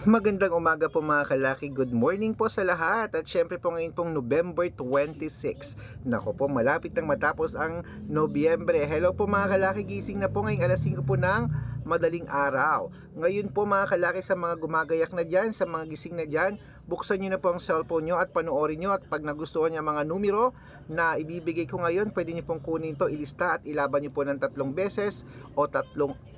Magandang umaga po mga kalaki, good morning po sa lahat. At syempre po ngayon pong November 26. Nako po, malapit nang matapos ang Nobyembre. Hello po mga kalaki, gising na po ngayong alas 5 po ng madaling araw. Ngayon po mga kalaki, sa mga gumagayak na dyan, sa mga gising na dyan, buksan nyo na po ang cellphone nyo at panoorin nyo. At pag nagustuhan nyo mga numero na ibibigay ko ngayon, pwede nyo pong kunin to, ilista at ilaban nyo po ng 3 beses o 3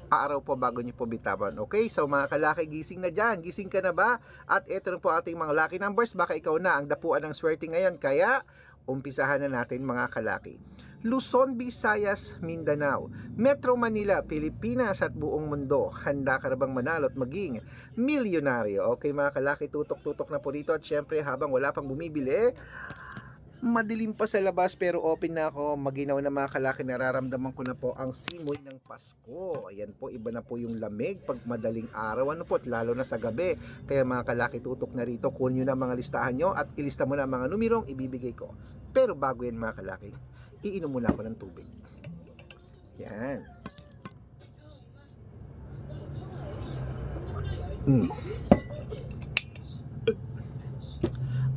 araw po bago nyo po bitawan. Okay? So mga kalaki, gising na dyan. Gising ka na ba? At ito na po ating mga lucky numbers. Baka ikaw na ang dapuan ng swerte ngayon. Kaya, umpisahan na natin mga kalaki. Luzon, Visayas, Mindanao, Metro Manila, Pilipinas at buong mundo. Handa ka na bang manalo at maging milyonaryo? Okay mga kalaki, tutok-tutok na po dito. At syempre habang wala pang bumibili, madilim pa sa labas pero open na ako, maginaw na mga kalaki, nararamdaman ko na po ang simoy ng Pasko. Ayan po, iba na po yung lamig pag madaling araw, ano po, at lalo na sa gabi. Kaya mga kalaki, tutok na rito, kunin nyo na mga listahan nyo at ilista mo na mga numerong ibibigay ko. Pero bago yan mga kalaki, iinom muna ako ng tubig. Yan.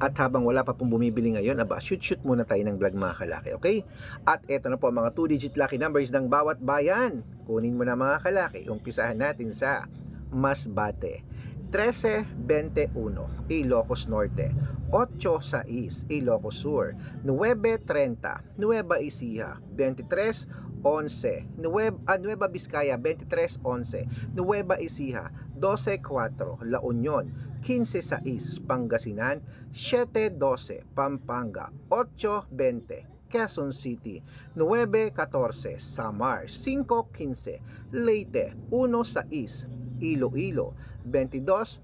At habang wala pa pong bumibili ngayon, shoot muna tayo ng vlog mga kalaki, okay? At eto na po mga 2-digit lucky numbers ng bawat bayan. Kunin mo na mga kalaki, umpisahan natin sa Masbate. 13-21, Ilocos Norte. 8-6, Ilocos Sur. 9-30, Nueva Ecija. 23-11, Nueva Vizcaya. 23-11, Nueva Ecija. 12-4, La Union. 15-6, Pangasinan. 7-12, Pampanga. 8-20, Quezon City. 9-14, Samar. 5-15, Leyte. 1-6, Iloilo. 22-8,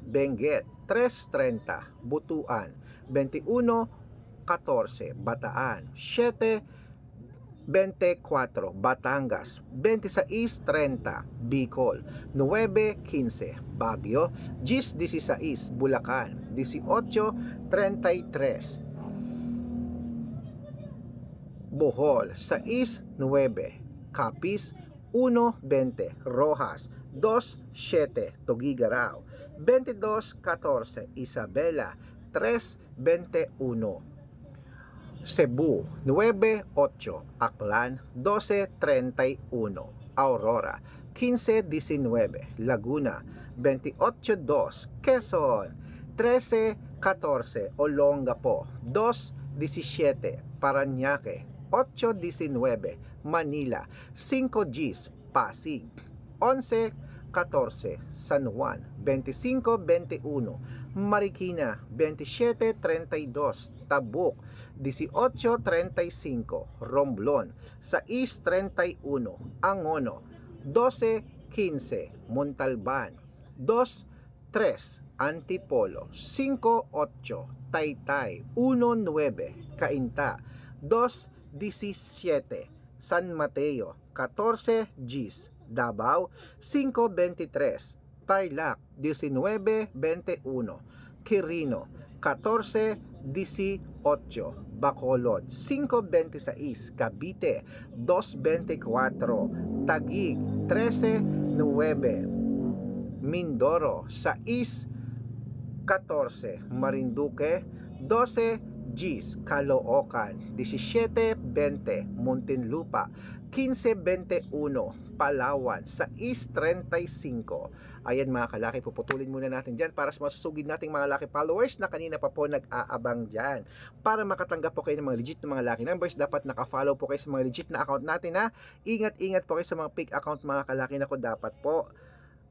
Benguet. 3-30, Butuan. 21-14, Bataan. 7-24, Batangas. 26-30, Bicol. 9-15, Baguio. 10-16, Bulacan. 18-33, Bohol. 6-9, Capiz. 1-20, Rojas. 2-7, Tuguegarao. 22-14, Isabela. 3-21, Cebu. 9-8, Aklan. 12-31, Aurora. 15-19, Laguna. 28-2, Quezon. 13-14, Olongapo. 2-17, Parañaque. 8-19, Manila. 5 Gs, Pasig. 11-14, San Juan. 25-21, Marikina. 27-32, Tabuk. 18-35, Romblon. 6-31, Angono. 12-15, Montalban. 2-3, Antipolo. 5-8, Taytay. 1-9, Cainta. 2-17, San Mateo. 14 Gs, Davao. 5-23, Tarlac. 19-21, Quirino. 14-18, Bacolod. 5-26, Cavite. 2-24, Taguig. 13-9, Mindoro. 6-14, Marinduque. 12 Gs, Caloocan. 17-20, Muntinlupa. 15-21, Palawan. 6-35. Ayan mga kalaki, puputulin muna natin dyan para sa masusugid nating mga lucky followers na kanina pa po nag-aabang dyan. Para makatanggap po kayo ng mga legit na mga lucky numbers, dapat nakafollow po kayo sa mga legit na account natin ha. Ingat-ingat po kayo sa mga fake account mga kalaki na ko.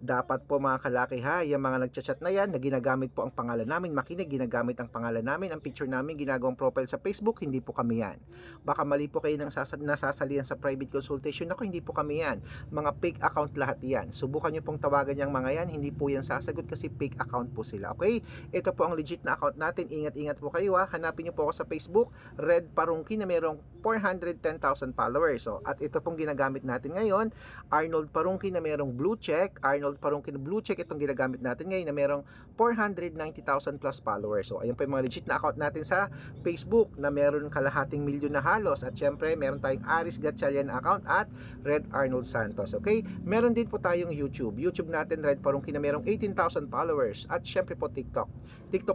Dapat po mga kalaki ha, yung mga nagchat-chat na yan, na ginagamit po ang pangalan namin, makinig, ginagamit ang pangalan namin, ang picture namin, ginagawang profile sa Facebook, hindi po kami yan. Baka mali po kayo ng nasasalihan sa private consultation, ako hindi po kami yan. Mga fake account lahat yan. Subukan nyo pong tawagan yung mga yan, hindi po yan sasagot kasi fake account po sila, okay? Ito po ang legit na account natin, ingat-ingat po kayo ha, hanapin nyo po ako sa Facebook, Red Parungki na mayroong 410,000 followers. So, at ito pong ginagamit natin ngayon, Arnold Parungki na mayroong blue check, Arnold Arnold Parungkin Blue Check itong ginagamit natin ngayon na merong 490,000 plus followers. So ayun pa yung mga legit na account natin sa Facebook na meron kalahating milyon na halos. At syempre meron tayong Aris Gatchalian account at Red Arnold Santos. Okay? Meron din po tayong YouTube natin Red Parungkin na merong 18,000 followers. At syempre po TikTok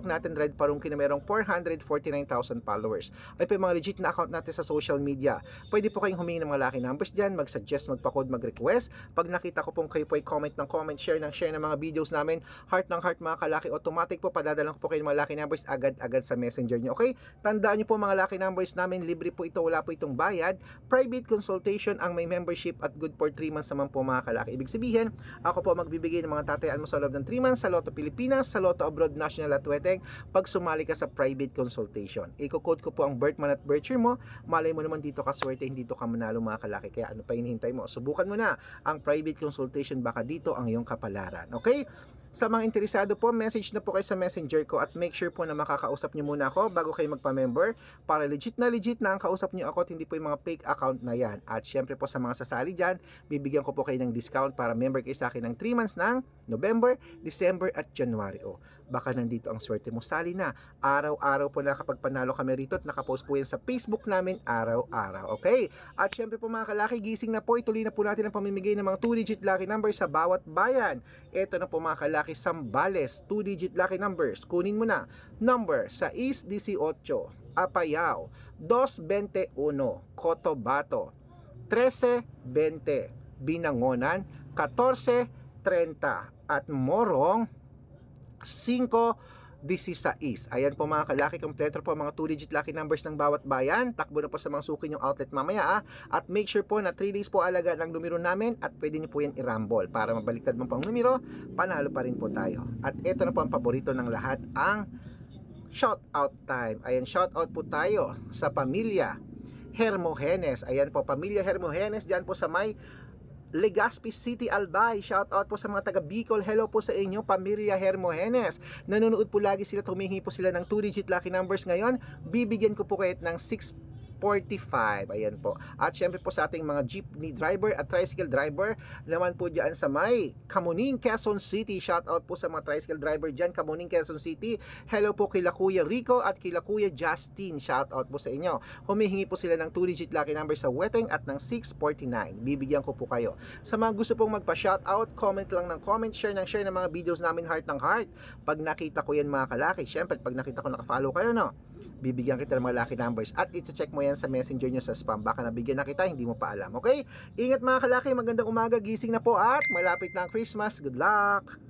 natin Red Parungkin na merong 449,000 followers. Ayun pa yung mga legit na account natin sa social media. Pwede po kayong humingi ng mga lucky numbers dyan, mag-suggest, magpa-code, mag-request. Pag nakita ko pong kayo po ay comment ng comment, share ng mga videos namin, heart ng heart mga kalaki, automatic po padadalang ko po kayo ng mga lucky numbers agad-agad sa messenger nyo. Okay? Tandaan nyo po mga lucky numbers namin, libre po ito, wala po itong bayad. Private consultation ang may membership at good for 3 months naman po mga kalaki. Ibig sabihin, ako po magbibigay ng mga tatayaan mo sa loob ng 3 months sa Lotto Pilipinas, sa Lotto Abroad National at Weteng pag sumali ka sa private consultation. Iko-code ko po ang birth month at birth year mo. Malay mo naman dito ka swerte, hindi dito ka manalo mga kalaki. Kaya ano pa hinihintay mo? Subukan mo na ang private consultation, baka dito ang iyong kapalaran. Okay? Sa mga interesado po, message na po kayo sa messenger ko at make sure po na makakausap nyo muna ako bago kayo magpa-member para legit na ang kausap nyo ako at hindi po yung mga fake account na yan. At syempre po sa mga sasali dyan, bibigyan ko po kayo ng discount para member kayo sa akin ng 3 months ng November, December at January. O, baka nandito ang swerte mo. Sali na. Araw-araw po na kapag panalo kami rito at nakapost po yan sa Facebook namin araw-araw. Okay? At syempre po mga kalaki, gising na po. Ituloy na po natin ang pamimigay ng mga 2-digit lucky numbers sa bawat bayan. Ito na po mga kalaki, Sambales, 2-digit lucky numbers. Kunin mo na. Number 618, Apayao, 221, Cotabato, 1320, Binangonan, 1430, at Morong, 516. Ayan po mga kalaki, kompleto po mga 2-digit lucky numbers ng bawat bayan. Takbo na po sa mga suki yung outlet mamaya. At make sure po na 3 days po alaga ng numero namin at pwede nyo po yan i-rumble para mabaliktad mo pang numero, panalo pa rin po tayo. At ito na po ang paborito ng lahat, ang shout out time. Ayan, shout out po tayo sa pamilya Hermogenes. Ayan po, pamilya Hermogenes dyan po sa may Legazpi City, Albay. Shout out po sa mga taga Bicol. Hello po sa inyo, pamilya Hermogenes. Nanonood po lagi sila, humihingi po sila ng 2-digit lucky numbers ngayon. Bibigyan ko po kayo ng 645. Ayan po. At syempre po sa ating mga jeepney driver at tricycle driver naman po dyan sa may Kamuning, Quezon City. Shout out po sa mga tricycle driver dyan, Kamuning, Quezon City. Hello po kila Kuya Rico at kila Kuya Justin. Shout out po sa inyo. Humihingi po sila ng 2-digit lucky number sa Weteng at ng 649. Bibigyan ko po kayo. Sa mga gusto pong magpa-shout out, comment lang ng comment, share ng mga videos namin heart ng heart. Pag nakita ko yan mga kalaki, syempre pag nakita ko naka-follow kayo, no, bibigyan kita ng mga lucky numbers at ito-check mo yan sa messenger nyo sa spam. Baka nabigyan na kita, hindi mo pa alam. Okay? Ingat mga kalaki, magandang umaga, gising na po at malapit na ang Christmas. Good luck!